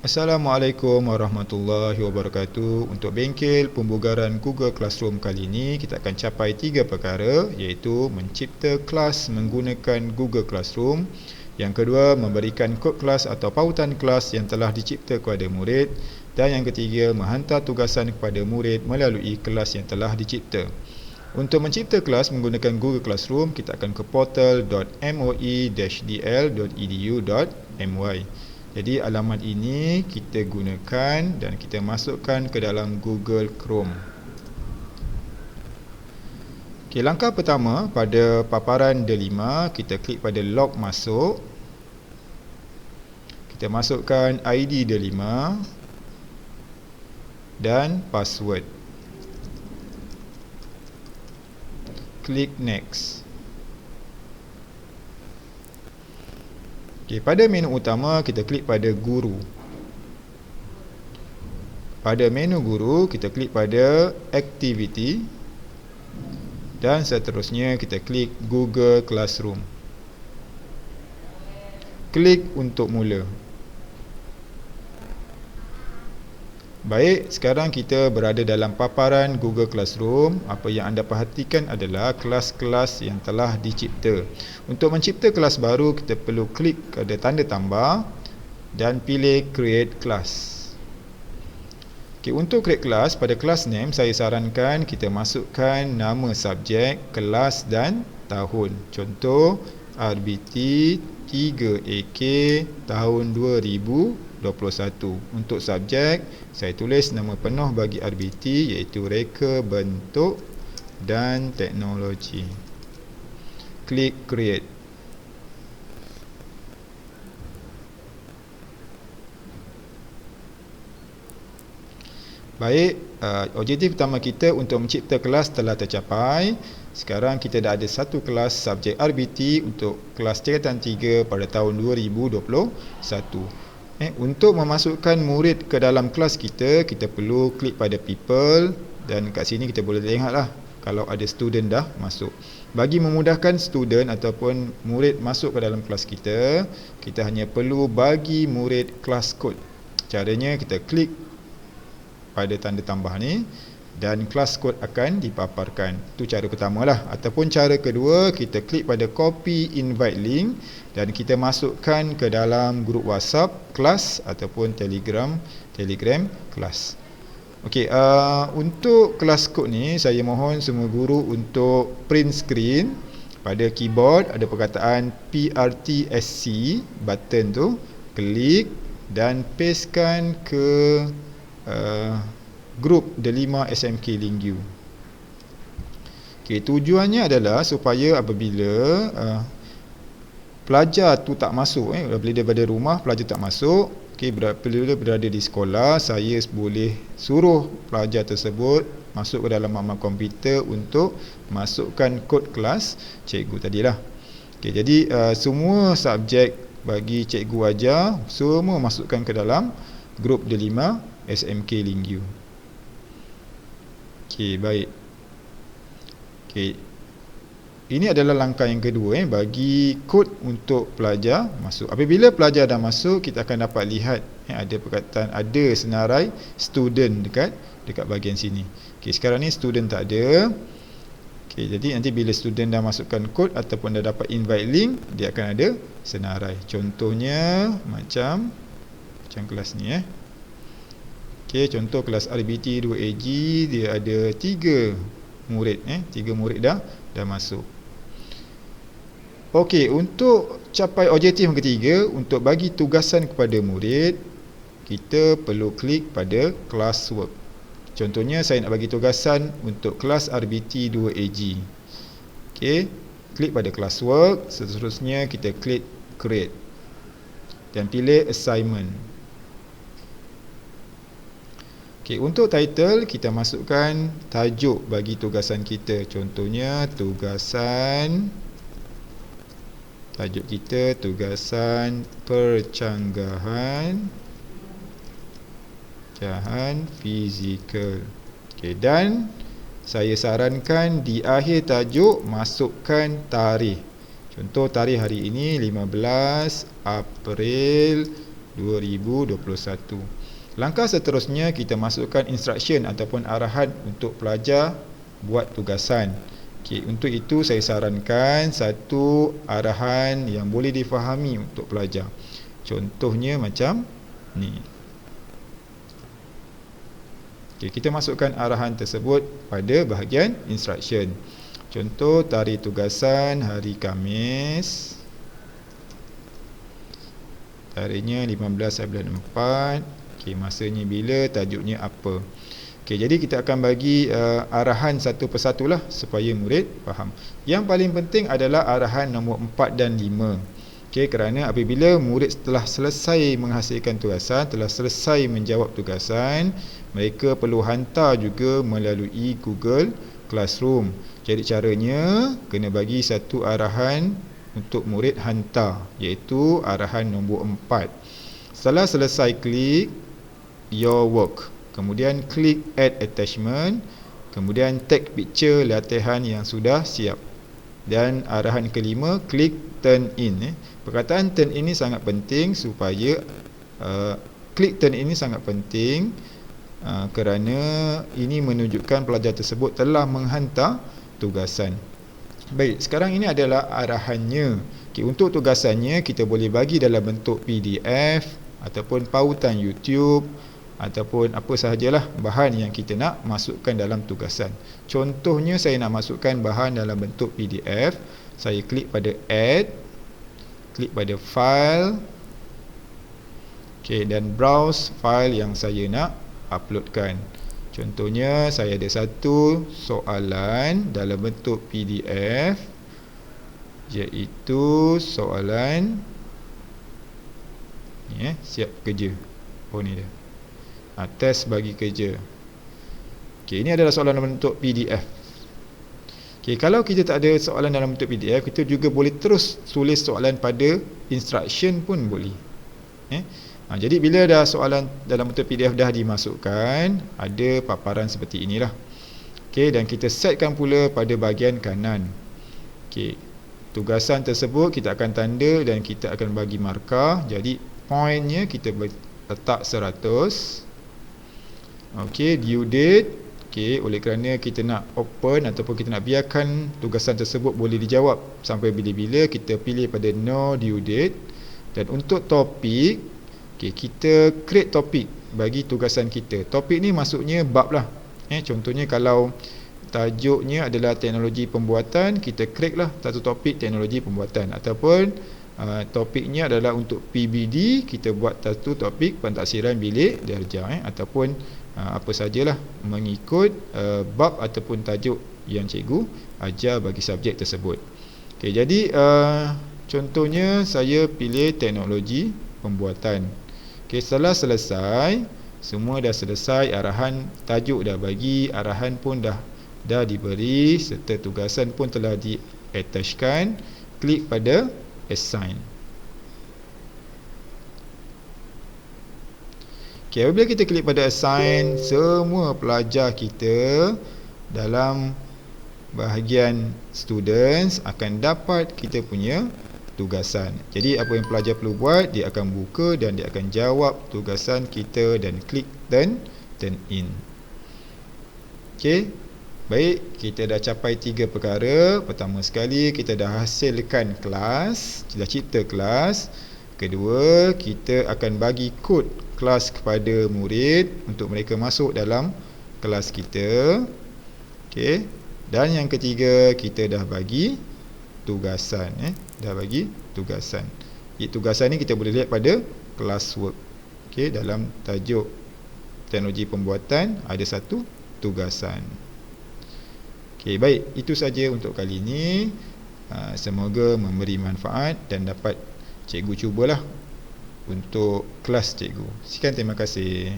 Assalamualaikum warahmatullahi wabarakatuh. Untuk bengkel pembugaran Google Classroom kali ini, kita akan capai 3 perkara, iaitu mencipta kelas menggunakan Google Classroom. Yang kedua, memberikan kod kelas atau pautan kelas yang telah dicipta kepada murid. Dan yang ketiga, menghantar tugasan kepada murid melalui kelas yang telah dicipta. Untuk mencipta kelas menggunakan Google Classroom, kita akan ke portal.moi-dl.edu.my. Jadi alamat ini kita gunakan dan kita masukkan ke dalam Google Chrome. Okey, langkah pertama pada paparan D5, kita klik pada log masuk. Kita masukkan ID D5 dan password. Klik next. Okay, pada menu utama kita klik pada guru. Pada menu guru kita klik pada activity dan seterusnya kita klik Google Classroom. Klik untuk mula. Baik, sekarang kita berada dalam paparan Google Classroom. Apa yang anda perhatikan adalah kelas-kelas yang telah dicipta. Untuk mencipta kelas baru, kita perlu klik pada tanda tambah dan pilih Create Class. Okay, untuk create kelas, pada class name saya sarankan kita masukkan nama subjek, kelas dan tahun. Contoh RBT 3AK tahun 2021. Untuk subjek, saya tulis nama penuh bagi RBT iaitu Reka Bentuk dan Teknologi. Klik Create. Baik, objektif pertama kita untuk mencipta kelas telah tercapai. Sekarang kita dah ada satu kelas subjek RBT untuk kelas tingkatan 3 pada tahun 2021. Untuk memasukkan murid ke dalam kelas kita perlu klik pada people dan kat sini kita boleh lihatlah kalau ada student dah masuk. Bagi memudahkan student ataupun murid masuk ke dalam kelas kita hanya perlu bagi murid kelas code. Caranya kita klik pada tanda tambah ni dan kelas code akan dipaparkan. Itu cara pertama lah. Ataupun cara kedua, kita klik pada copy invite link dan kita masukkan ke dalam grup WhatsApp kelas ataupun Telegram kelas. Okey, untuk kelas code ni saya mohon semua guru untuk print screen. Pada keyboard ada perkataan PRTSC button tu, klik dan pastekan ke grup D5 SMK Lingyu. Okay, tujuannya adalah supaya apabila pelajar tu tak masuk, bila daripada rumah pelajar tak masuk, bila berada di sekolah, saya boleh suruh pelajar tersebut masuk ke dalam makmal komputer untuk masukkan kod kelas cikgu tadilah. Okay, jadi semua subjek bagi cikgu ajar, semua masukkan ke dalam grup D5 SMK Lingyu. Okey, baik. Okey. Ini adalah langkah yang kedua bagi kod untuk pelajar masuk. Apabila pelajar dah masuk, kita akan dapat lihat ada perkataan ada senarai student dekat bahagian sini. Okey, sekarang ni student tak ada. Okey, jadi nanti bila student dah masukkan kod ataupun dah dapat invite link, dia akan ada senarai. Contohnya macam kelas ni Okey, contoh kelas RBT 2AG dia ada 3 murid 3 murid dah masuk. Okey, untuk capai objektif yang ketiga, untuk bagi tugasan kepada murid, kita perlu klik pada classwork. Contohnya saya nak bagi tugasan untuk kelas RBT 2AG. Okey, klik pada classwork, seterusnya kita klik create dan pilih assignment. Okay, untuk title kita masukkan tajuk bagi tugasan kita. Contohnya tajuk kita tugasan percanggahan fizikal. Okay, dan saya sarankan di akhir tajuk masukkan tarikh. Contoh tarikh hari ini 15 April 2021. Langkah seterusnya kita masukkan instruction ataupun arahan untuk pelajar buat tugasan. Okey, untuk itu saya sarankan satu arahan yang boleh difahami untuk pelajar. Contohnya macam ni. Okey, kita masukkan arahan tersebut pada bahagian instruction. Contoh, tarikh tugasan hari Khamis. Tarikhnya 15/4. Okey, masanya bila, tajuknya apa. Okey, jadi kita akan bagi arahan satu persatu lah supaya murid faham. Yang paling penting adalah arahan nombor 4 dan 5. Okey, kerana apabila murid telah selesai menghasilkan tugasan, telah selesai menjawab tugasan, mereka perlu hantar juga melalui Google Classroom. Jadi caranya kena bagi satu arahan untuk murid hantar, iaitu arahan nombor 4. Setelah selesai, klik your work, kemudian klik add attachment, kemudian take picture latihan yang sudah siap, dan arahan kelima, klik turn in. Perkataan turn in ini sangat penting supaya klik turn in ini sangat penting kerana ini menunjukkan pelajar tersebut telah menghantar tugasan. Baik, sekarang ini adalah arahannya. Okay, untuk tugasannya kita boleh bagi dalam bentuk PDF ataupun pautan YouTube ataupun apa sahajalah bahan yang kita nak masukkan dalam tugasan. Contohnya saya nak masukkan bahan dalam bentuk PDF. Saya klik pada add, klik pada file, okay, dan browse file yang saya nak uploadkan. Contohnya saya ada satu soalan dalam bentuk PDF, iaitu soalan ni, siap kerja. Oh, ni dia. Test bagi kerja. Okey, ini adalah soalan dalam bentuk PDF. Okey, kalau kita tak ada soalan dalam bentuk PDF, kita juga boleh terus tulis soalan pada instruction pun boleh. Jadi bila dah soalan dalam bentuk PDF dah dimasukkan, ada paparan seperti inilah. Okey, dan kita setkan pula pada bahagian kanan. Okey, tugasan tersebut kita akan tanda dan kita akan bagi markah. Jadi pointnya kita letak 100. Okey, due date. Okey, oleh kerana kita nak open ataupun kita nak biarkan tugasan tersebut boleh dijawab sampai bila-bila, kita pilih pada no due date. Dan untuk topik, okey, kita create topik bagi tugasan kita. Topik ni maksudnya bab lah. Contohnya kalau tajuknya adalah teknologi pembuatan, kita create lah satu topik teknologi pembuatan. Ataupun topiknya adalah untuk PBD, kita buat satu topik pentaksiran bilik darjah. Ataupun apa sajalah mengikut bab ataupun tajuk yang cikgu ajar bagi subjek tersebut. Okey, jadi contohnya saya pilih teknologi pembuatan. Okey, setelah selesai, semua dah selesai, arahan tajuk dah bagi, arahan pun dah diberi serta tugasan pun telah di-attachkan. Klik pada assign. Okay, apabila kita klik pada assign, semua pelajar kita dalam bahagian students akan dapat kita punya tugasan. Jadi apa yang pelajar perlu buat, dia akan buka dan dia akan jawab tugasan kita dan klik turn in. Okey. Baik, kita dah capai 3 perkara. Pertama sekali, kita dah hasilkan kelas, dah cipta kelas. Kedua, kita akan bagi kod kelas kepada murid untuk mereka masuk dalam kelas kita. Okey. Dan yang ketiga, kita dah bagi tugasan. Dah bagi tugasan. Tugasan ni kita boleh lihat pada classwork. Okey, dalam tajuk teknologi pembuatan ada satu tugasan. Okey, baik, itu saja untuk kali ini. Semoga memberi manfaat dan dapat cikgu cubalah untuk kelas cikgu. Sekian, terima kasih.